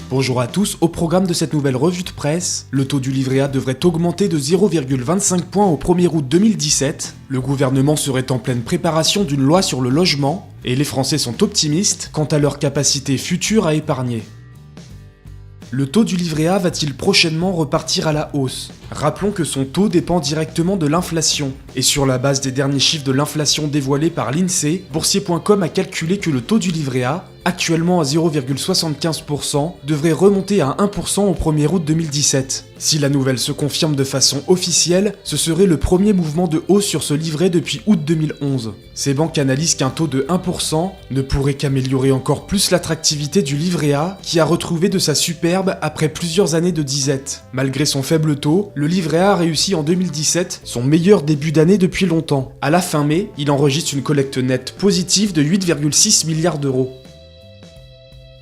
Bonjour à tous, au programme de cette nouvelle revue de presse, le taux du livret A devrait augmenter de 0,25 points au 1er août 2017, le gouvernement serait en pleine préparation d'une loi sur le logement, et les Français sont optimistes quant à leur capacité future à épargner. Le taux du livret A va-t-il prochainement repartir à la hausse ? Rappelons que son taux dépend directement de l'inflation, et sur la base des derniers chiffres de l'inflation dévoilés par l'INSEE, Boursier.com a calculé que le taux du livret A, actuellement à 0,75%, devrait remonter à 1% au 1er août 2017. Si la nouvelle se confirme de façon officielle, ce serait le premier mouvement de hausse sur ce livret depuis août 2011. Ces banques analysent qu'un taux de 1% ne pourrait qu'améliorer encore plus l'attractivité du livret A, qui a retrouvé de sa superbe après plusieurs années de disette. Malgré son faible taux, le livret A a réussi en 2017 son meilleur début d'année depuis longtemps. À la fin mai, il enregistre une collecte nette positive de 8,6 milliards d'euros.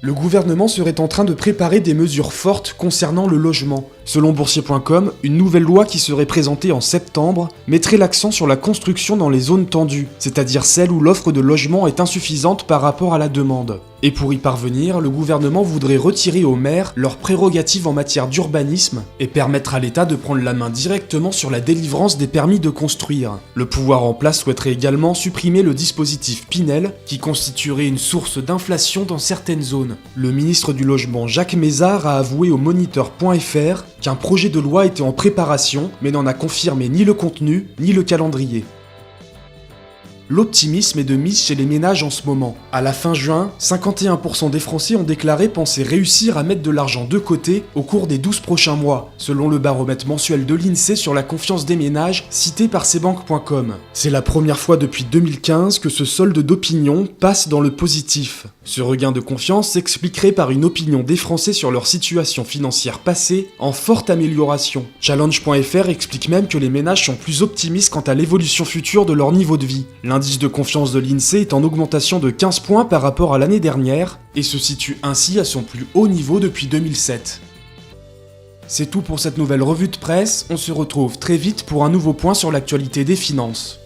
Le gouvernement serait en train de préparer des mesures fortes concernant le logement. Selon Boursier.com, une nouvelle loi qui serait présentée en septembre mettrait l'accent sur la construction dans les zones tendues, c'est-à-dire celles où l'offre de logement est insuffisante par rapport à la demande. Et pour y parvenir, le gouvernement voudrait retirer aux maires leurs prérogatives en matière d'urbanisme et permettre à l'État de prendre la main directement sur la délivrance des permis de construire. Le pouvoir en place souhaiterait également supprimer le dispositif Pinel, qui constituerait une source d'inflation dans certaines zones. Le ministre du Logement Jacques Mézard a avoué au Moniteur.fr qu'un projet de loi était en préparation, mais n'en a confirmé ni le contenu, ni le calendrier. L'optimisme est de mise chez les ménages en ce moment. À la fin juin, 51% des Français ont déclaré penser réussir à mettre de l'argent de côté au cours des 12 prochains mois, selon le baromètre mensuel de l'INSEE sur la confiance des ménages cité par cbank.com. C'est la première fois depuis 2015 que ce solde d'opinion passe dans le positif. Ce regain de confiance s'expliquerait par une opinion des Français sur leur situation financière passée en forte amélioration. Challenge.fr explique même que les ménages sont plus optimistes quant à l'évolution future de leur niveau de vie. L'indice de confiance de l'INSEE est en augmentation de 15 points par rapport à l'année dernière et se situe ainsi à son plus haut niveau depuis 2007. C'est tout pour cette nouvelle revue de presse, on se retrouve très vite pour un nouveau point sur l'actualité des finances.